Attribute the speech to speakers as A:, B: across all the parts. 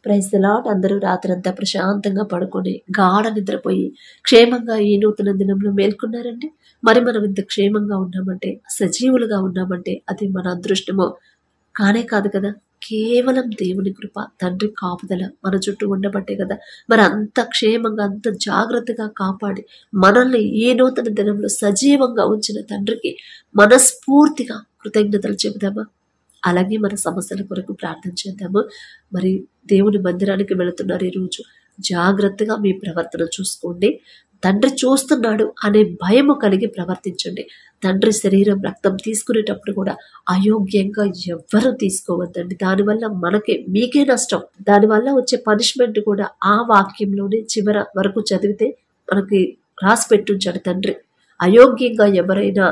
A: Praise the lord. అందరూ రాత్రంతా ప్రశాంతంగా పడుకొని గాఢ నిద్రపోయి క్షేమంగా ఈ నూతన దినంలో మేల్కొన్నారండి. మరి మనం ఇంత క్షేమంగా ఉన్నామంటే, సజీవులుగా ఉన్నామంటే అది మన అదృష్టమో కానే కాదు కదా. కేవలం దేవుని కృప, తండ్రి కాపుదల మన చుట్టూ ఉండబట్టే కదా. మరి అంత క్షేమంగా, అంత జాగ్రత్తగా కాపాడి మనల్ని ఈ నూతన దినంలో సజీవంగా ఉంచిన తండ్రికి మనస్ఫూర్తిగా కృతజ్ఞతలు చెబుదామా? అలాగే మన సమస్యల కొరకు ప్రార్థన చేద్దాము. మరి దేవుని మందిరానికి వెళుతున్నారు ఈరోజు, జాగ్రత్తగా మీ ప్రవర్తన చూసుకోండి. తండ్రి చూస్తున్నాడు అనే భయము కలిగి ప్రవర్తించండి. తండ్రి శరీరం రక్తం తీసుకునేటప్పుడు కూడా అయోగ్యంగా ఎవ్వరూ తీసుకోవద్దండి. దానివల్ల మీకే నష్టం. దానివల్ల వచ్చే పనిష్మెంట్ కూడా ఆ వాక్యంలోనే చివర వరకు చదివితే మనకి రాసి పెట్టుంచాడు తండ్రి. అయోగ్యంగా ఎవరైనా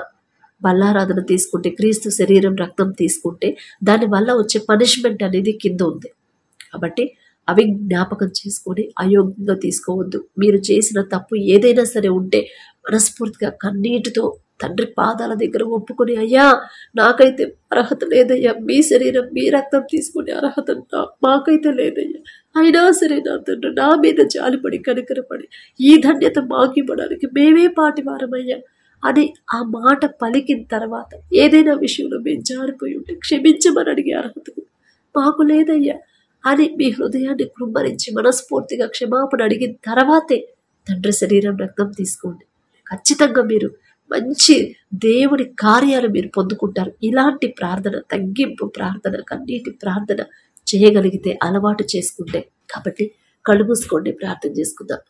A: బల్లారాధన తీసుకుంటే, క్రీస్తు శరీరం రక్తం తీసుకుంటే దానివల్ల వచ్చే పనిష్మెంట్ అనేది కింద ఉంది. కాబట్టి అవి జ్ఞాపకం చేసుకొని అయోగ్యంగా తీసుకోవద్దు. మీరు చేసిన తప్పు ఏదైనా సరే ఉంటే మనస్ఫూర్తిగా కన్నీటితో తండ్రి పాదాల దగ్గర ఒప్పుకొని, అయ్యా నాకైతే అర్హత లేదయ్యా, మీ శరీరం మీ రక్తం తీసుకునే అర్హత మాకైతే లేదయ్యా, అయినా సరే నా తండ్రి నా మీద జాలిపడి కనికరపడి ఈ ధన్యత మాకివ్వడానికి మేమే పాటి వారమయ్యా అని ఆ మాట పలికిన తర్వాత ఏదైనా విషయంలో మేము జారిపోయి ఉంటే క్షమించమని అడిగే అర్హత మాకు లేదయ్యా అని మీ హృదయాన్ని కృమ్మరించి మనస్ఫూర్తిగా క్షమాపణ అడిగిన తర్వాతే తండ్రి శరీరం రక్తం తీసుకోండి. ఖచ్చితంగా మీరు మంచి దేవుడి కార్యాలు మీరు పొందుకుంటారు. ఇలాంటి ప్రార్థన, తగ్గింపు ప్రార్థన, కన్నీటి ప్రార్థన చేయగలిగితే, అలవాటు చేసుకుంటే. కాబట్టి కళ్ళు మూసుకోండి, ప్రార్థన చేసుకుందాం.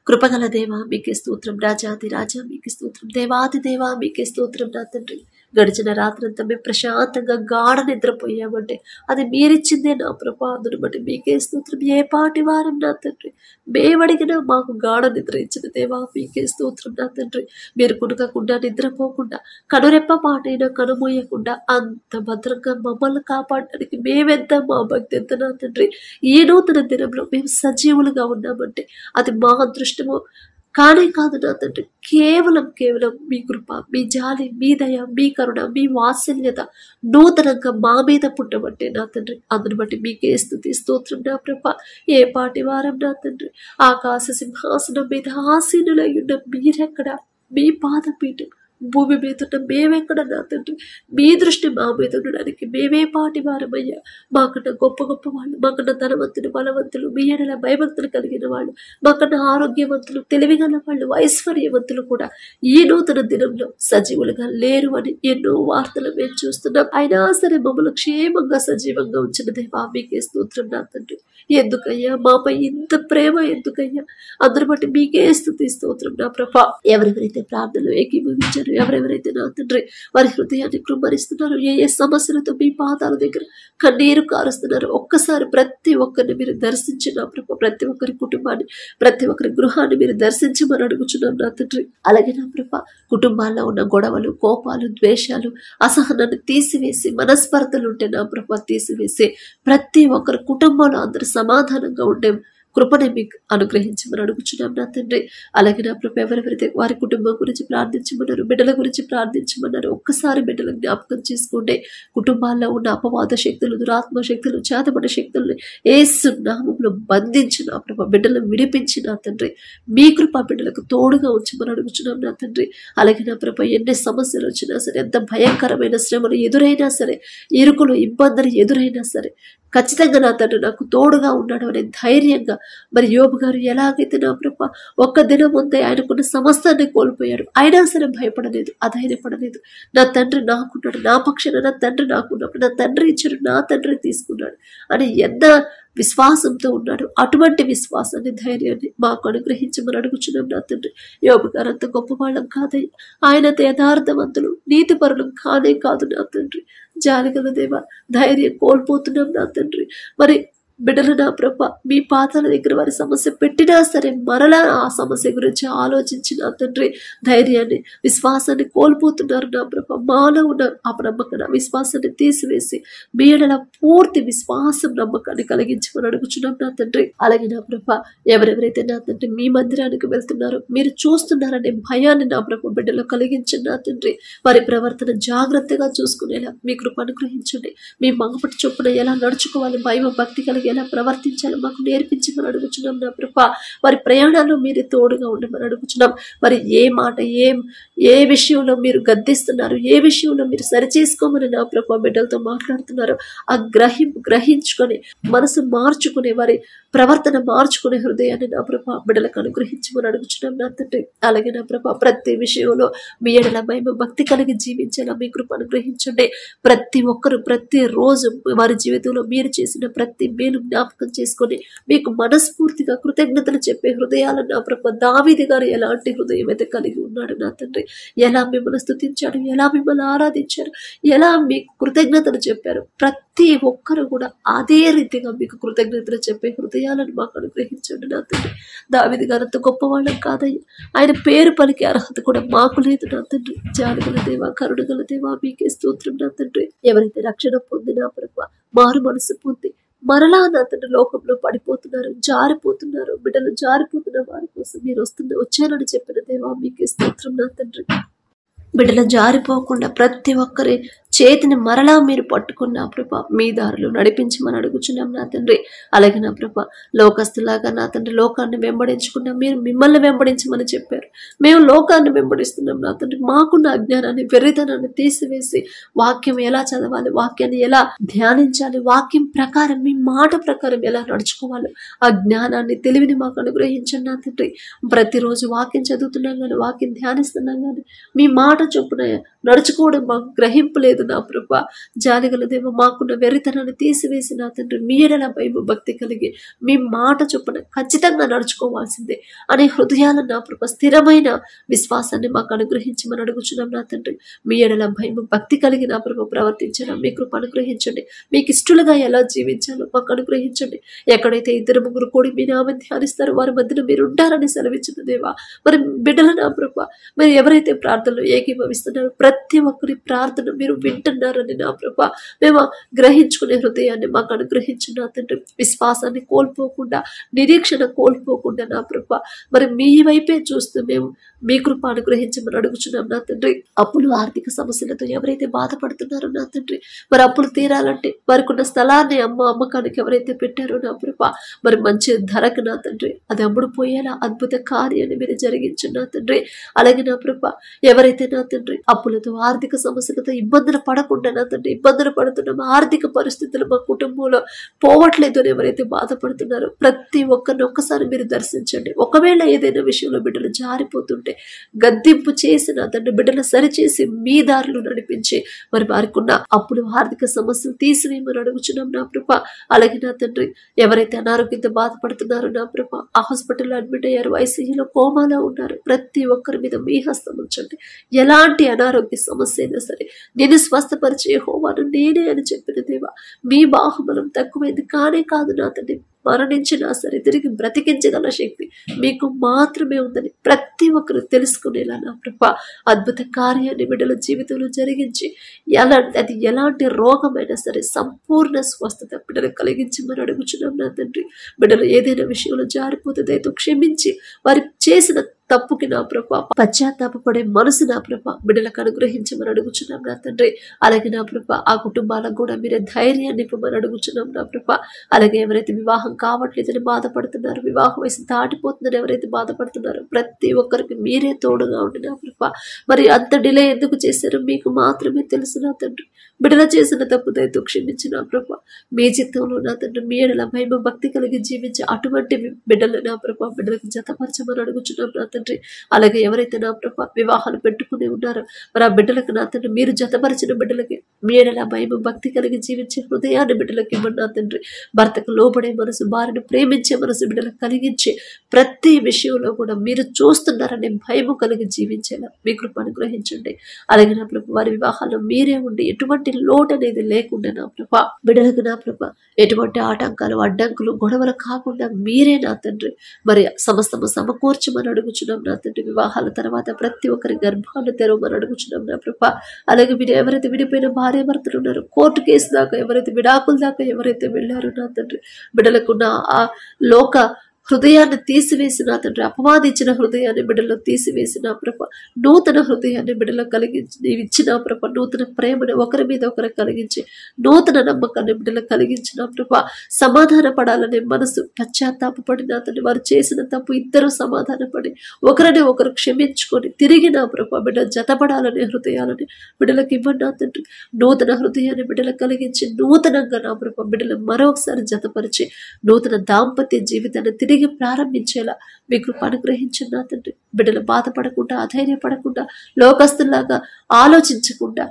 A: కృపగల దేవా మీకే స్తోత్రం, రాజాది రాజా మీకే స్తోత్రం, దేవాది దేవా మీకే స్తోత్రం. నా తండ్రి, గడిచిన రాత్రంతా మేము ప్రశాంతంగా గాఢ నిద్రపోయామంటే అది మీరిచ్చిందే నా ప్రభా. అందును బట్టి మీకే స్తోత్రం. ఏ పాటి వారం నా తండ్రి, మేమడిగినా మాకు గాఢ నిద్ర ఇచ్చిన దేవా మీకే స్తోత్రం. నా తండ్రి, మీరు కునకకుండా నిద్రపోకుండా కనురెప్ప మాటైనా కనుమూయకుండా అంత భద్రంగా మమ్మల్ని కాపాడడానికి మేమెంత, మా భక్తి ఎంత నా తండ్రి. ఈ నూతన దినంలో మేము సజీవులుగా ఉన్నామంటే అది మా అదృష్టము కానే కాదు నా తండ్రి. కేవలం మీ కృప, మీ జాలి, మీ దయ, మీ కరుణ, మీ వాత్సల్యత నూతనంగా మా మీద పుట్టబట్టే నా తండ్రి. అందును బట్టి మీకే స్తుతి స్తోత్రం నా ప్రభ. ఏ పాటి వారం నా తండ్రి, ఆకాశ సింహాసనం మీద ఆసీనులై ఉన్న మీరెక్కడ, మీ పాదపీఠం భూమి మీద ఉన్న మేమెక్కడ నా తండ్రి. మీ దృష్టి మా మీద ఉండడానికి మేమే పాటి వారమయ్యా. మాకన్నా గొప్ప గొప్ప వాళ్ళు, మాకన్నా ధనవంతులు, బలవంతులు, మీ ఎడల భయభక్తులు కలిగిన వాళ్ళు, మాకన్నా ఆరోగ్యవంతులు, తెలివిగల వాళ్ళు, ఐశ్వర్యవంతులు కూడా ఈ నూతన దినంలో సజీవులుగా లేరు అని ఎన్నో వార్తలు మేము చూస్తున్నాం. అయినా సరే మమ్మల్ని క్షేమంగా సజీవంగా ఉంచిన దేవా మీకే స్తోత్రం నా తండ్రి. ఎందుకయ్యా మాపై ఇంత ప్రేమ, ఎందుకయ్యా? అందరి బట్టి మీకే స్తుతి స్తోత్రం నా ప్రభా. ఎవరెవరైతే ప్రార్థనలు ఏకీభవించారు, ఎవరెవరైతే నా తండ్రి వారి హృదయాన్ని కృమ్మరిస్తున్నారు, ఏ సమస్యలతో మీ పాదాల దగ్గర కన్నీరు కారుస్తున్నారు, ఒక్కసారి ప్రతి ఒక్కరిని మీరు దర్శించిన ప్రభు. ప్రతి ఒక్కరి కుటుంబాన్ని, ప్రతి ఒక్కరి గృహాన్ని మీరు దర్శించమని అడుగుచున్నాం నా తండ్రి. అలాగే నా ప్రభ, కుటుంబాల్లో ఉన్న గొడవలు, కోపాలు, ద్వేషాలు, అసహనాన్ని తీసివేసి, మనస్పర్ధలు ఉంటే నా ప్రభ తీసివేసి ప్రతి ఒక్కరి కుటుంబంలో అందరూ సమాధానంగా ఉండే కృపని మీకు అనుగ్రహించమని అడుగుచున్నాం నా తండ్రి. అలాగే నా ప్రభు, ఎవరెవరైతే వారి కుటుంబం గురించి ప్రార్థించమన్నారు, బిడ్డల గురించి ప్రార్థించమన్నారు, ఒక్కసారి బిడ్డలను జ్ఞాపకం చేసుకోండి. కుటుంబాల్లో ఉన్న అపవాద శక్తులు, దురాత్మ శక్తులు, చేతబడి శక్తులను యేసు నామములో బంధించిన ప్రభు, బిడ్డలను విడిపించిన తండ్రి. మీ కృప బిడ్డలకు తోడుగా ఉంచమని అడుగుచున్నాం నా తండ్రి. అలాగే నా ప్రభు, ఎన్ని సమస్యలు వచ్చినా సరే, ఎంత భయంకరమైన శ్రమలు ఎదురైనా సరే, ఇరుకులు, ఇబ్బందులు ఎదురైనా సరే, ఖచ్చితంగా నా తండ్రి నాకు తోడుగా ఉన్నాడు అనే ధైర్యంగా, మరి యోబు గారు ఎలాగైతే నా ప్రభ ఒక్క దినం ముందే ఆయనకున్న సమస్తాన్ని కోల్పోయారు, అయినా సరే భయపడలేదు, అధైర్యపడలేదు. నా తండ్రి నాకున్నాడు, నా పక్షాన నా తండ్రి నాకున్నప్పుడు, నా తండ్రి ఇచ్చాడు, నా తండ్రి తీసుకున్నాడు అని ఎంత విశ్వాసంతో ఉన్నాడు. అటువంటి విశ్వాసాన్ని, ధైర్యాన్ని మాకు అనుగ్రహించమని అడుగుచున్నాం నా తండ్రి. యోబు గారు అంత గొప్పవాళ్ళం కాదయ్య, ఆయనతో యథార్థవంతులు, నీతిపరులం కానే కాదు నా తండ్రి. జాలిగల దేవ, ధైర్యం కోల్పోతున్నాం నా తండ్రి. మరి బిడ్డలు నా ప్రభ మీ పాదాల దగ్గర వారి సమస్య పెట్టినా సరే మరలా ఆ సమస్య గురించి ఆలోచించి నా తండ్రి ధైర్యాన్ని, విశ్వాసాన్ని కోల్పోతున్నారు నా ప్రభ. మాలో ఉన్న అపనమ్మకాన్ని, విశ్వాసాన్ని తీసివేసి మీ ఎడల పూర్తి విశ్వాసం, నమ్మకాన్ని కలిగించమని అడుగుచున్నాం నా తండ్రి. అలాగే నా ప్రభ, ఎవరెవరైతే నా తండ్రి మీ మందిరానికి వెళ్తున్నారో, మీరు చూస్తున్నారనే భయాన్ని నా ప్రభ బిడ్డలో కలిగించండి నా తండ్రి. వారి ప్రవర్తన జాగ్రత్తగా చూసుకునేలా మీ కృప అనుగ్రహించండి. మీ మగపటి చొప్పున ఎలా నడుచుకోవాలి, భయం భక్తి కలిగి ఎలా ప్రవర్తించాలో మాకు నేర్పించమని అడుగుచున్నాం నా ప్రభా. వారి ప్రయాణాల్లో మీరే తోడుగా ఉండమని అడుగుచున్నాం. మరి ఏ మాట ఏ విషయంలో మీరు గద్దిస్తున్నారు, ఏ విషయంలో మీరు సరిచేసుకోమని నా ప్రభా బిడ్డలతో మాట్లాడుతున్నారు, ఆ గ్రహించుకొని మనసు మార్చుకునే, వారి ప్రవర్తన మార్చుకునే హృదయాన్ని నా ప్రభా బిడ్డలకు అనుగ్రహించమని అడుగుచున్నాం నా తండ్రి. అలాగే నా ప్రభా ప్రతి విషయంలో మీ ఎడల భయం భక్తి కలిగి జీవించేలా మీ కృప అనుగ్రహించండి. ప్రతి ఒక్కరు ప్రతి రోజు వారి జీవితంలో మీరు చేసిన ప్రతి మేలు జ్ఞాపకం చేసుకొని మీకు మనస్ఫూర్తిగా కృతజ్ఞతలు చెప్పే హృదయాలను నా ప్రభా దావీదు గారు ఎలాంటి హృదయం అయితే కలిగి ఉన్నాడు నా తండ్రి, ఎలా మిమ్మల్ని స్తుతించాడు, ఎలా మిమ్మల్ని ఆరాధించారు, ఎలా మీకు కృతజ్ఞతలు చెప్పారు, ప్రతి ఒక్కరు కూడా అదే రీతిగా మీకు కృతజ్ఞతలు చెప్పే హృదయాలను మాకు అనుగ్రహించండి నా తండ్రి. దావీదు గారు అంత గొప్పవాళ్ళం కాదయ్యా, ఆయన పేరు పలికే అర్హత కూడా మాకు లేదు నా తండ్రి. జాలిగల దేవా, కరుణగల దేవా, మీకే స్తోత్రం నా తండ్రి. ఎవరైతే రక్షణ పొందినా ప్రభా, మారు మనసు పొంది మరలా నా తండ్రి లోకంలో పడిపోతున్నారు, జారిపోతున్నారు, బిడ్డలు జారిపోతున్న వారి కోసం మీరు వచ్చానని చెప్పిన దేవా, మీకే స్తోత్రం నా తండ్రి. బిడ్డలు జారిపోకుండా ప్రతి ఒక్కరి చేతిని మరలా మీరు పట్టుకున్న ప్రభా మీ దారులు నడిపించమని అడుగుచున్నాం నా తండ్రి. అలాగే నా ప్రభా లోకస్తులాగా నా తండ్రి లోకాన్ని వెంబడించుకున్నాం, మీరు మిమ్మల్ని వెంబడించమని చెప్పారు. మేము లోకాన్ని వెంబడిస్తున్నాం నా తండ్రి. మాకున్న అజ్ఞానాన్ని వెర్రితనాన్ని తీసివేసి వాక్యం ఎలా చదవాలి, వాక్యాన్ని ఎలా ధ్యానించాలి, వాక్యం ప్రకారం మీ మాట ప్రకారం ఎలా నడుచుకోవాలి, ఆ జ్ఞానాన్ని తెలివిని మాకు అనుగ్రహించండి నా తండ్రి. ప్రతిరోజు వాక్యం చదువుతున్నాం కానీ, వాక్యం ధ్యానిస్తున్నాం కానీ, మీ మాట చొప్పున నడుచుకోవడం మాకు గ్రహింపు లేదు నా ప్రభా. జాలిగల దేవ, మాకున్న వెర్రితనాన్ని తీసివేసి నా తండ్రి మీ ఎడల భయం భక్తి కలిగి మీ మాట చొప్పున ఖచ్చితంగా నడుచుకోవాల్సిందే అనే హృదయాలను నా ప్రభా స్థిరమైన విశ్వాసాన్ని మాకు అనుగ్రహించమని అడుగుచున్నాం నా తండ్రి. మీ ఎడల భయం భక్తి కలిగి నా ప్రభా ప్రవర్తించడం మీ కృప అనుగ్రహించండి. మీకు ఇష్టలుగా ఎలా జీవించాలో మాకు అనుగ్రహించండి. ఎక్కడైతే 2-3 కూడి మీ నామం ధ్యానిస్తారో వారి మధ్యన మీరు ఉంటారని సెలవిచ్చిన దేవా, మరి బిడ్డల నా ప్రభా మరి ఎవరైతే ప్రార్థనలో ఏకీభవిస్తున్నారో ప్రతి ఒక్కరి ప్రార్థన మీరు వింటున్నారని నా ప్రభా మేము గ్రహించుకునే హృదయాన్ని మాకు అనుగ్రహించిన నా తండ్రి. విశ్వాసాన్ని కోల్పోకుండా, నిరీక్షణ కోల్పోకుండా నా ప్రభా మరి మీ వైపే చూస్తూ మేము మీ కృప అనుగ్రహించమని అడుగుచున్నాం నా తండ్రి. అప్పులు ఆర్థిక సమస్యలతో ఎవరైతే బాధపడుతున్నారో నా తండ్రి, మరి అప్పులు తీరాలంటే వారికి ఉన్న స్థలాన్ని అమ్మకానికి ఎవరైతే పెట్టారో నా ప్రభా మరి మంచి ధరకు నా తండ్రి అది అమ్ముడు పోయేలా అద్భుత కార్యాన్ని మీరు జరిగించండి నా తండ్రి. అలాగే నా ప్రభా ఎవరైతే నా తండ్రి అప్పులతో ఆర్థిక సమస్యలతో ఇబ్బందులు పడకుండా నా తండ్రి ఇబ్బందులు పడుతున్నాం, ఆర్థిక పరిస్థితులు మా కుటుంబంలో పోవట్లేదు అని ఎవరైతే బాధపడుతున్నారో ప్రతి ఒక్కరిని ఒక్కసారి మీరు దర్శించండి. ఒకవేళ ఏదైనా విషయంలో బిడ్డలు జారిపోతుంటే గద్దింపు చేసి నా తండ్రి బిడ్డలు సరిచేసి మీ దారిలో నడిపించి మరి వారికి ఉన్న అప్పులు ఆర్థిక సమస్యలు తీసివేయమని అడుగుచున్నాం నా ప్రభా. అలాగే నా తండ్రి ఎవరైతే అనారోగ్యంతో బాధపడుతున్నారో నా ప్రభా, ఆ హాస్పిటల్లో అడ్మిట్ అయ్యారు, ఐసీయూలో కోమాలో ఉన్నారు, ప్రతి ఒక్కరి మీద మీ హస్తం ఉంచండి. ఎలాంటి అనారోగ్య సమస్య అయినా సరే నేను స్వస్థపరిచే యెహోవాను నేనే అని చెప్పిన దేవా, మీ బాహుబలం తక్కువైంది కానే కాదు నా తండ్రి. మరణించినా సరే తిరిగి బ్రతికించగల శక్తి మీకు మాత్రమే ఉందని ప్రతి ఒక్కరు తెలుసుకునేలా నా ప్రభా అద్భుత కార్యాన్ని బిడ్డల జీవితంలో జరిగించి అది ఎలాంటి రోగమైనా సరే సంపూర్ణ స్వస్థత బిడ్డలు కలిగించమని అడుగుచున్నాం నా తండ్రి. బిడ్డలు ఏదైనా విషయంలో జారిపోతుందో క్షమించి వారి చేసిన తప్పుకి నా ప్రభా పశ్చాత్తాపడే మనసు నా ప్రభా బిడ్డలకు అనుగ్రహించమని అడుగుచున్నాం నా తండ్రి. అలాగే నా ప్రభా ఆ కుటుంబాలకు కూడా మీరే ధైర్యాన్ని ఇవ్వమని అడుగుచున్నాం నా ప్రభా. అలాగే ఎవరైతే వివాహం కావట్లేదని బాధపడుతున్నారు, వివాహ వయసు దాటిపోతుందని ఎవరైతే బాధపడుతున్నారో ప్రతి ఒక్కరికి మీరే తోడుగా ఉండి నా ప్రభా. మరి అంత డిలే ఎందుకు చేశారో మీకు మాత్రమే తెలుసు నా తండ్రి. బిడ్డల చేసిన తప్పు దయతో క్షమించి నా ప్రభా మీ చిత్తంలో నా తండ్రి మీ ఎడల భయం భక్తి కలిగి జీవించి అటువంటి బిడ్డలు నా ప్రభా బిడ్డలకు జతపరచమని అడుగుచున్నాం నా తండ్రి. అలాగే ఎవరైతే నా ప్రభా వివాహాలు పెట్టుకుని ఉన్నారో మరి ఆ బిడ్డలకు నా తండ్రి మీరు జతపరిచిన బిడ్డలకి మీ ఎడల భయం భక్తి కలిగి జీవించే హృదయాన్ని బిడ్డలకి ఇవ్వండి నా తండ్రి. భర్తకు లోబడే మనసు, భార్యను ప్రేమించే మనసు బిడ్డలకు కలిగించి ప్రతి విషయంలో కూడా మీరు చూస్తున్నారనే భయము కలిగి జీవించేలా మీ కృప అనుగ్రహించండి. అలాగే నా ప్రభా వారి వివాహాల్లో మీరే ఉండి ఎటువంటి లోటు అనేది లేకుండా నా ప్రభా బిడ్డలకు నా ప్రభా ఎటువంటి ఆటంకాలు అడ్డంకులు గొడవలు కాకుండా మీరే నా తండ్రి మరి సమస్తము సమకూర్చమని అడుగుచున్నాం నా తండ్రి. వివాహాల తర్వాత ప్రతి ఒక్కరి గర్భాన్ని తెరవమని అడుగుచున్నాం నా ప్రభా. అలాగే మీరు ఎవరైతే విడిపోయిన భార్య భర్తలు ఉన్నారో కోర్టు కేసు దాకా ఎవరైతే విడాకుల దాకా ఎవరైతే వెళ్ళారో నా తండ్రి బిడ్డలకున్న ఆ లోక హృదయాన్ని తీసివేసి నా తండ్రి, అపవాదించిన హృదయాన్ని బిడ్డలో తీసివేసి నా ప్రభ నూతన హృదయాన్ని బిడ్డలో కలిగించి నీవు ఇచ్చిన ప్రభ నూతన ప్రేమను ఒకరి మీద ఒకరు కలిగించి నూతన నమ్మకాన్ని బిడ్డలో కలిగించిన ప్రభ సమాధాన పడాలనే మనసు పశ్చాత్తాపడి నా తండ్రి వారు చేసిన తప్పు ఇద్దరు సమాధాన పడి ఒకరిని ఒకరు క్షమించుకొని తిరిగి నా ప్రభ బిడ్డ జతపడాలనే హృదయాలని బిడ్డలకు ఇవ్వండి నా తండ్రి. నూతన హృదయాన్ని బిడ్డలకు కలిగించి నూతనంగా నా ప్రభ బిడ్డలు మరొకసారి జతపరిచి నూతన దాంపత్య జీవితాన్ని తిరిగి ప్రారంభించేలా మీ కృప అనుగ్రహించండి నా తండ్రి. బిడ్డలు బాధపడకుండా అధైర్యపడకుండా లోకస్తులాగా ఆలోచించకుండా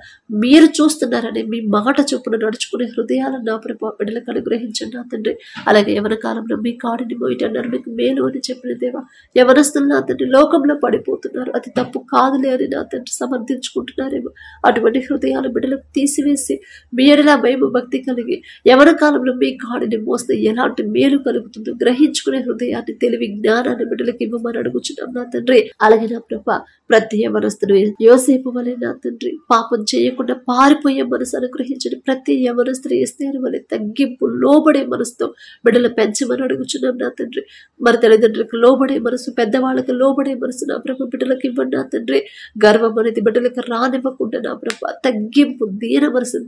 A: మీరు చూస్తున్నారని మీ మాట చొప్పున నడుచుకునే హృదయాలను నా ప్రభ బిడ్డలకు అనుగ్రహించండి నా తండ్రి. అలాగే యవన కాలంలో మీ కాడిని మోయటన్నారు మీకు మేలు అని చెప్పిన దేవా, యవనస్తులు నా తండ్రి లోకంలో పడిపోతున్నారు, అది తప్పు కాదులే అని నా తండ్రి సమర్థించుకుంటున్నారేమో. అటువంటి హృదయాలు బిడ్డలకు తీసివేసి మీ ఎడల భయం భక్తి కలిగి యవన కాలంలో మీ కాడిని మోస్తే ఎలాంటి మేలు కలుగుతుందో గ్రహించుకునే హృదయాన్ని తెలివి జ్ఞానాన్ని బిడ్డలకు ఇవ్వమని అడుగుచున్నాం నా తండ్రి. అలాగే నా ప్రభ ప్రతి యవనస్తుడు యోసేపు వలె నా తండ్రి పాపం చేయకుండా పారిపోయే మనసు అనుగ్రహించండి. ప్రతి యవనస్తుడు ఎస్తేరు వలె తగ్గింపు లోబడే మనసుతో బిడ్డలు పెంచమని అడుగుచున్నాం నా తండ్రి. మరి తల్లిదండ్రులకు లోబడే మనసు, పెద్దవాళ్ళకి లోబడే మనసు నా ప్రభ బిడ్డలకు ఇవ్వండి నా తండ్రి. గర్వం అనేది బిడ్డలకు రానివ్వకుండా నా ప్రభ తగ్గింపు దీన మనసు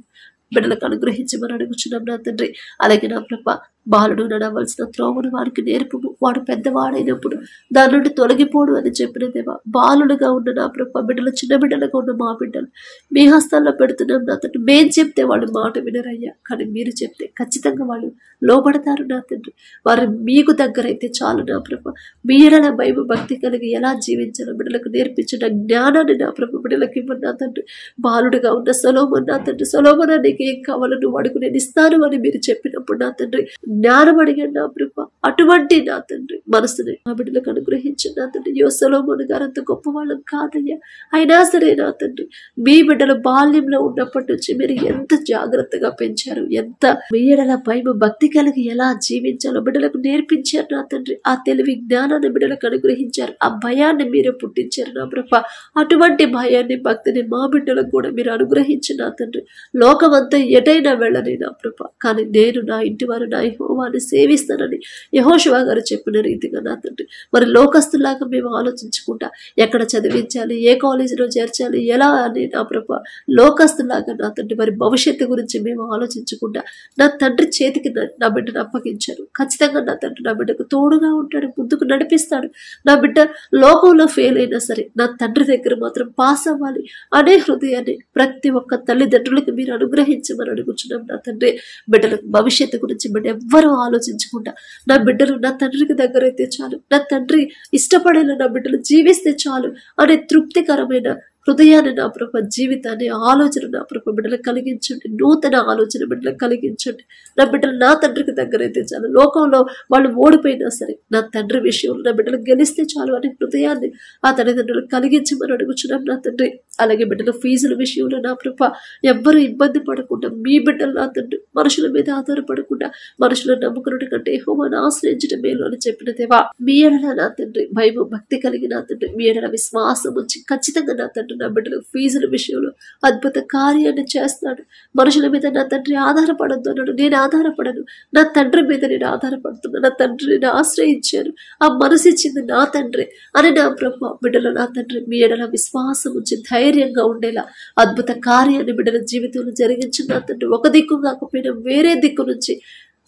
A: బిడ్డలకు అనుగ్రహించమని అడుగుచున్నాం నా తండ్రి. అలాగే నా ప్రభ బాలుడు నడవలసిన త్రోవను వారికి నేర్పుము, వాడు పెద్దవాడైనప్పుడు దాని నుండి తొలగిపోడు అని చెప్పిన దేవా. బాలుడుగా ఉన్న నా ప్రభ బిడ్డలు, చిన్న బిడ్డలుగా ఉన్న మా బిడ్డలు మీ హస్తాల్లో పెడుతున్నాం నా తండ్రి. మేం చెప్తే వాళ్ళు మాట వినరయ్యా, కానీ మీరు చెప్తే ఖచ్చితంగా వాళ్ళు లోబడతారు నా తండ్రి. వారు మీకు దగ్గర అయితే చాలు నా ప్రభ. మీ ఎడల భయం భక్తి కలిగి ఎలా జీవించాలో బిడ్డలకు నేర్పించిన జ్ఞానాన్ని నా ప్రభ బిడ్డలకు ఇవ్వండి నా తండ్రి. బాలుడుగా ఉన్న సొలొమోను నా తండ్రి, సొలొమోను నీకు ఏం కావాలో నువ్వు అడుగు, నేను ఇస్తాను అని మీరు చెప్పినప్పుడు నా తండ్రి జ్ఞానం అడిగాడు నా ప్రభ. అటువంటి నా తండ్రి మనసుని నా బిడ్డలకు అనుగ్రహించండి నా తండ్రి. సొలొమోను గారు అంత గొప్పవాళ్ళం కాదయ్యా, అయినా సరే నా తండ్రి మీ బిడ్డలు బాల్యంలో ఉన్నప్పటి నుంచి మీరు ఎంత జాగ్రత్తగా పెంచారు, ఎంత మీ ఎడల భయం భక్తి కలిగి ఎలా జీవించాలో బిడ్డలకు నేర్పించారు నా తండ్రి. ఆ తెలివి జ్ఞానాన్ని బిడ్డలకు అనుగ్రహించారు, ఆ భయాన్ని మీరే పుట్టించారు నా ప్రభ. అటువంటి భయాన్ని భక్తిని మా బిడ్డలకు కూడా మీరు అనుగ్రహించి నా తండ్రి. లోకమంతా ఎటైనా వెళ్ళని నా ప్రభ, కానీ నేను నా ఇంటి వారు నా యెహోవాను సేవిస్తానని యెహోషువ గారు చెప్పిన రీతిగా నా తండ్రి మరి లోకస్తులాగా మేము ఆలోచించుకుంటా ఎక్కడ చదివించాలి, ఏ కాలేజీలో చేర్చాలి, ఎలా అని నా ప్రభ లోకస్తులాగా నా తండ్రి మరి భవిష్యత్తు గురించి మేము ఆలోచించుకుంటా నా తండ్రి చేతికి నా బిడ్డను అప్పగించారు. ఖచ్చితంగా నా తండ్రి నా బిడ్డకు తోడుగా ఉంటాడు, ముందుకు నడిపిస్తాడు. నా బిడ్డ లోకంలో ఫెయిల్ అయినా సరే నా తండ్రి దగ్గర మాత్రం పాస్ అవ్వాలి అనే హృదయాన్ని ప్రతి ఒక్క తల్లిదండ్రులకు మీరు అనుగ్రహించమని అడుగుచున్నాం నా తండ్రి. బిడ్డలకు భవిష్యత్తు గురించి బిడ్డ ఎవ్వరూ ఆలోచించకుండా నా బిడ్డలు నా తండ్రికి దగ్గర అయితే చాలు, నా తండ్రి ఇష్టపడేలా నా బిడ్డలు జీవిస్తే చాలు అనే తృప్తికరమైన హృదయాన్ని నా ప్రభ, జీవితాన్ని ఆలోచన నా ప్రభ బిడ్డలకు కలిగించండి. నూతన ఆలోచన బిడ్డలకు కలిగించండి. నా బిడ్డలు నా తండ్రికి దగ్గర అయితే చాలు, లోకంలో వాళ్ళు ఓడిపోయినా సరే నా తండ్రి విషయంలో నా బిడ్డలు గెలిస్తే చాలు అనే హృదయాన్ని ఆ తల్లిదండ్రులకు కలిగించమని అడుగుచున్నాం నా తండ్రి. అలాగే బిడ్డల ఫీజుల విషయంలో నా ప్రభ ఎవ్వరూ ఇబ్బంది పడకుండా మీ బిడ్డలు నా తండ్రి మనుషుల మీద ఆధారపడకుండా మనుషులను నమ్ముకున్నట్టు కంటే యెహోవాను ఆశ్రయించడం మేలు అని చెప్పిన దేవా. మీ ఎడల నా తండ్రి భయం భక్తి కలిగి నా తండ్రి మీ ఎడల విశ్వాసం వచ్చి ఖచ్చితంగా నా తండ్రి నా బిడ్డల ఫీజుల విషయంలో అద్భుత కార్యాన్ని చేస్తున్నాడు. మనుషుల మీద నా తండ్రి ఆధారపడద్దు అన్నాడు, నేను ఆధారపడను, నా తండ్రి మీద నేను ఆధారపడుతున్నా, నా తండ్రిని ఆశ్రయించాను, ఆ మనసు ఇచ్చింది నా తండ్రి అని నా ప్రభు బిడ్డలు నా తండ్రి మీ ఎడల విశ్వాసం వచ్చి ధైర్యంగా ఉండేలా అద్భుత కార్యాన్ని బిడ్డల జీవితంలో జరిగించిన నా తండ్రి. ఒక దిక్కు కాకపోయినా వేరే దిక్కు నుంచి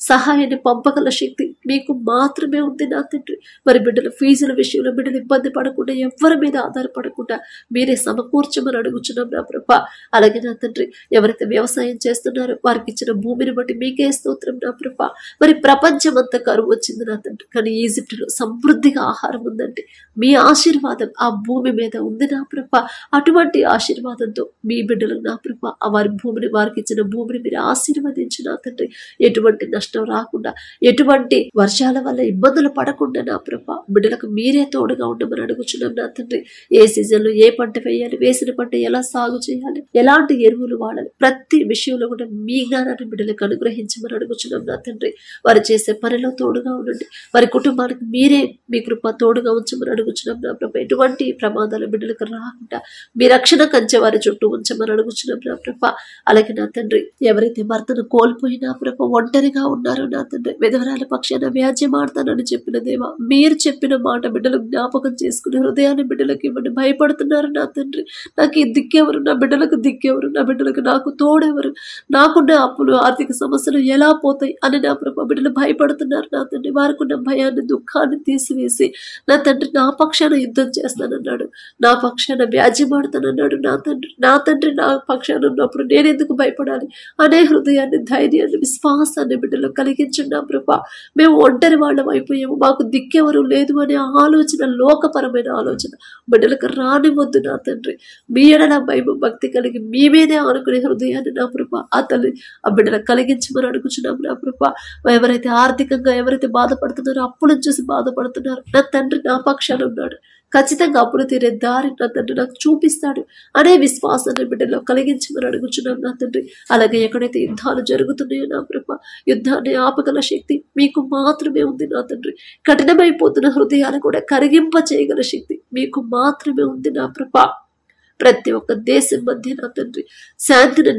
A: సహాయాన్ని పంపగల శక్తి మీకు మాత్రమే ఉంది నా తండ్రి. మరి బిడ్డల ఫీజుల విషయంలో బిడ్డలు ఇబ్బంది పడకుండా ఎవరి మీద ఆధారపడకుండా మీరే సమకూర్చమని అడుగుచున్నాం నా ప్రభ. అలాగే నా తండ్రి ఎవరైతే వ్యవసాయం చేస్తున్నారో వారికి ఇచ్చిన భూమిని బట్టి మీకే స్తోత్రం నా ప్రభ. మరి ప్రపంచం అంతా కరువు వచ్చింది నా తండ్రి, కానీ ఈజిప్టులో సమృద్ధిగా ఆహారం ఉందండి. మీ ఆశీర్వాదం ఆ భూమి మీద ఉంది నా ప్రభ. అటువంటి ఆశీర్వాదంతో మీ బిడ్డలు నా ప్రభ వారి భూమిని వారికి ఇచ్చిన భూమిని మీరు ఆశీర్వదించి నా తండ్రి ఎటువంటి నష్టం రాకుండా ఎటువంటి వర్షాల వల్ల ఇబ్బందులు పడకుండా నా ప్రభ బిడ్డలకు మీరే తోడుగా ఉండమని అడుగుచున్నాం నా తండ్రి. ఏ సీజన్లో ఏ పంట వేయాలి, వేసిన పంట ఎలా సాగు చేయాలి, ఎలాంటి ఎరువులు వాడాలి, ప్రతి విషయంలో కూడా మీ జ్ఞానాన్ని బిడ్డలకు అనుగ్రహించమని అడుగుచున్నాం నా తండ్రి. వారు చేసే పనిలో తోడుగా ఉండండి, వారి కుటుంబానికి మీరే మీ కృప తోడుగా ఉంచమని అడుగుచున్నాం నా ప్రభ. ఎటువంటి ప్రమాదాలు బిడ్డలకు రాకుండా మీ రక్షణ కంచె వారి చుట్టూ ఉంచమని అడుగుచున్నాం నా ప్రభ. అలాగే నా తండ్రి ఎవరైతే భర్తను కోల్పోయినా ప్రభ ఒంటరిగా ఉన్నారు నా తండ్రి. విధవరాల పక్షాన వ్యాజ్యమాడతానని చెప్పిన దేవా, మీరు చెప్పిన మాట బిడ్డలు జ్ఞాపకం చేసుకుని హృదయాన్ని బిడ్డలకు ఇవ్వండి. భయపడుతున్నారు నా తండ్రి. నాకు ఈ దిక్కెవరు, నా బిడ్డలకు దిక్కెవరు, నా బిడ్డలకు నాకు తోడెవరు, నాకున్న అప్పులు ఆర్థిక సమస్యలు ఎలా పోతాయి అని నా ప్రభా బిడ్డలు భయపడుతున్నారు నా తండ్రి. వారికి ఉన్న భయాన్ని దుఃఖాన్ని తీసివేసి నా తండ్రి నా పక్షాన యుద్ధం చేస్తానన్నాడు, నా పక్షాన వ్యాజ్యమాడతానన్నాడు నా తండ్రి. నా తండ్రి నా పక్షాన ఉన్నప్పుడు నేను ఎందుకు భయపడాలి అనే హృదయాన్ని, ధైర్యాన్ని, విశ్వాసాన్ని బిడ్డలో కలిగించండి నా ప్రభా. మేము ఒంటరి వాళ్ళం అయిపోయాము, మాకు దిక్కెవరు లేదు అనే ఆలోచన, లోకపరమైన ఆలోచన బిడ్డలకు రానివద్దు నా తండ్రి. మీ ఎడల భయం భక్తి కలిగి మీ మీదే అనుకునే హృదయాన్ని నా ప్రభా ఆ తల్లి ఆ బిడ్డలకు కలిగించమని అడుగుచున్నాం నా ప్రభా. ఎవరైతే ఆర్థికంగా ఎవరైతే బాధపడుతున్నారో, అప్పులను చూసి బాధపడుతున్నారు, నా తండ్రి నా పక్షాన ఉన్నాడు, ఖచ్చితంగా అప్పులు తీరే దారి నా తండ్రి నాకు చూపిస్తాడు అనే విశ్వాసాన్ని బిడ్డలో కలిగించమని అడుగుచున్నాం నా తండ్రి. అలాగే ఎక్కడైతే యుద్ధాలు జరుగుతున్నాయో నా ప్రభా, యుద్ధాన్ని ఆపగల శక్తి మీకు మాత్రమే ఉంది నా తండ్రి. కఠినమైపోతున్న హృదయాన్ని కూడా కరిగింప చేయగల శక్తి మీకు మాత్రమే ఉంది నా ప్రభా. ప్రతి ఒక్క దేశం మధ్య నా తండ్రి శాంతిని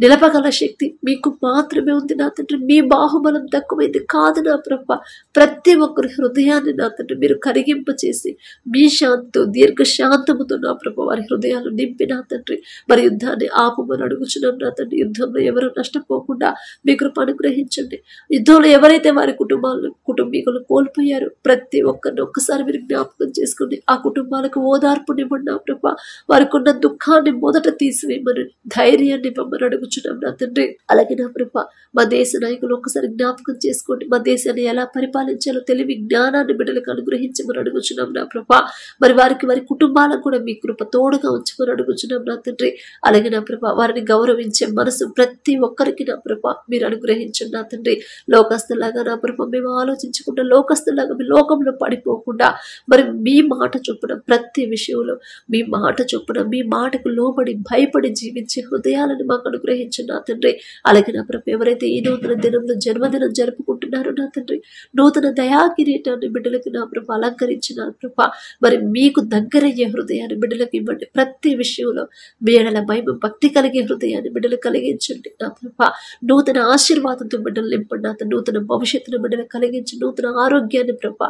A: నిలపగల శక్తి మీకు మాత్రమే ఉంది నా తండ్రి. మీ బాహుబలం తక్కువైంది కాదు నా ప్రభ. ప్రతి ఒక్కరి హృదయాన్ని నా తండ్రి మీరు కరిగింప చేసి మీ శాంతితో, దీర్ఘ శాంతముతో నా ప్రభ వారి హృదయాలు నింపి నా తండ్రి మరి యుద్ధాన్ని ఆపమని అడుగుచున్నాం నా తండ్రి. యుద్ధంలో ఎవరు నష్టపోకుండా మీ కృప అనుగ్రహించండి. యుద్ధంలో ఎవరైతే వారి కుటుంబీకులు కోల్పోయారో ప్రతి ఒక్కరిని ఒక్కసారి మీరు జ్ఞాపకం చేసుకోండి. ఆ కుటుంబాలకు ఓదార్పునివ్వండి నా ప్రభ. వారికి ఉన్న దుఃఖాన్ని మొదట తీసివేయమని, ధైర్యాన్ని ఇవ్వమని అడుగుచున్నాం నా తండ్రి. అలాగే నా ప్రభ మా దేశ నాయకులు ఒక్కసారి జ్ఞాపకం చేసుకోండి. మా దేశాన్ని ఎలా పరిపాలించాలో తెలివి జ్ఞానాన్ని బిడ్డలకు అనుగ్రహించమని అడుగుచున్నాం నా ప్రభ. మరి వారి కుటుంబాలకు కూడా మీ కృప తోడుగా ఉంచమని అడుగుచున్నాం నా తండ్రి. అలాగే నా ప్రభ వారిని గౌరవించే మనసు ప్రతి ఒక్కరికి నా ప్రభ మీరు అనుగ్రహించండి నా తండ్రి. లోకస్తులాగా నా ప్రభ మేము ఆలోచించకుండా, లోకస్తులాగా మీ లోకంలో పడిపోకుండా మరి మీ మాట చొప్పున ప్రతి విషయంలో మీ మాట చొప్పున మీ మాటకు లోబడి భయపడి జీవించే హృదయాలను మాకు అనుగ్రహించండి నా తండ్రి. అలాగే నా ప్రభ ఎవరైతే ఈ నూతన దినంలో జన్మదినం జరుపుకుంటున్నారో నా తండ్రి, నూతన దయా కిరీటాన్ని బిడ్డలకు నా ప్రభ అలంకరించిన ప్రభ మరి మీకు దగ్గరయ్యే హృదయాన్ని బిడ్డలకు ఇవ్వండి. ప్రతి విషయంలో మీ ఎడల భయం భక్తి కలిగే హృదయాన్ని బిడ్డలు కలిగించండి నా ప్రభ. నూతన ఆశీర్వాదంతో బిడ్డలు నింపండి నా తండ్రి. నూతన భవిష్యత్తును బిడ్డలకు కలిగించి నూతన ఆరోగ్యాన్ని ప్రభ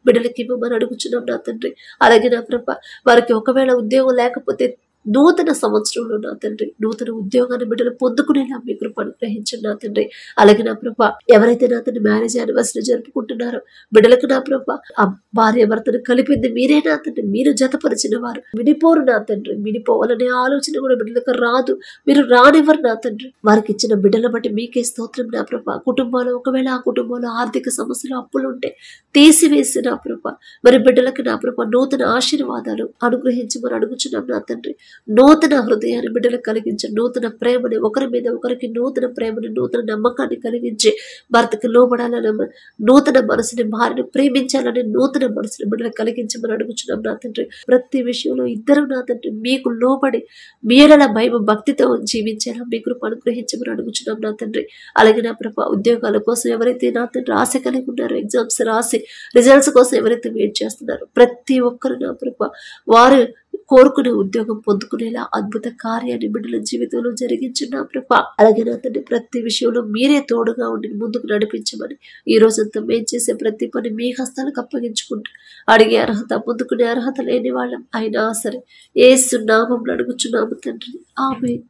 A: బిడ్డలకి ఇవ్వమని అడుగుచున్నాం నా తండ్రి. అలాగే నా ప్రభ వారికి ఒకవేళ ఉద్యోగం లేకపోతే నూతన సంవత్సరంలో నా తండ్రి నూతన ఉద్యోగాన్ని బిడ్డలు పొందుకునేలా మీ కృప అనుగ్రహించండి నా తండ్రి. అలాగే నా ప్రభ ఎవరైతే నా తండ్రి మ్యారేజ్ యానివర్సరీ జరుపుకుంటున్నారో బిడ్డలకు నా ప్రభ ఆ భార్య భర్తను కలిపింది మీరే నా తండ్రి. మీరు జతపరిచిన వారు విడిపోరు నా తండ్రి. విడిపోవాలనే ఆలోచన కూడా బిడ్డలకు రాదు, మీరు రానివ్వరు నా తండ్రి. వారికి ఇచ్చిన బిడ్డల బట్టి మీకే స్తోత్రం నా ప్రభ. కుటుంబాలు ఒకవేళ ఆ కుటుంబంలో ఆర్థిక సమస్యలు అప్పులు ఉంటే తీసివేసి నా ప్రభ మరి బిడ్డలకు నా ప్రభ నూతన ఆశీర్వాదాలు అనుగ్రహించమని అడుగుచున్నాం నా తండ్రి. నూతన హృదయాన్ని బిడ్డలకు కలిగించి నూతన ప్రేమని ఒకరి మీద ఒకరికి నూతన ప్రేమని నూతన నమ్మకాన్ని కలిగించి భర్తకి లోబడాలని నూతన మనసుని భార్యను ప్రేమించాలని నూతన మనసుని బిడ్డలకు కలిగించమని అడుగుచున్నాం నా తండ్రి. ప్రతి విషయంలో ఇద్దరు నా తండ్రి మీకు లోబడి మీరల భయం భక్తితో జీవించేలా మీ కృప అనుగ్రహించమని అడుగుచున్నాం నా తండ్రి. అలాగే నా ప్రభ ఉద్యోగాల కోసం ఎవరైతే నా తండ్రి ఆశ కలిగి ఉన్నారో, ఎగ్జామ్స్ రాసి రిజల్ట్స్ కోసం ఎవరైతే వెయిట్ చేస్తున్నారో ప్రతి ఒక్కరు నా ప్రభ వారు కోరుకునే ఉద్యోగం పొందుకునేలా అద్భుత కార్యాన్ని బిడ్డల జీవితంలో జరిగించిన నా ప్రభ. అలాగే నా తండ్రి ప్రతి విషయంలో మీరే తోడుగా ఉండి ముందుకు నడిపించమని ఈ రోజంతా మేము చేసే ప్రతి పని మీ హస్తాలకు అప్పగించుకుంటూ అడిగే అర్హత పొందుకునే అర్హత లేని వాళ్ళం అయినా సరే యేసు నామములో అడుగుచున్నాము తండ్రి. ఆమేన్.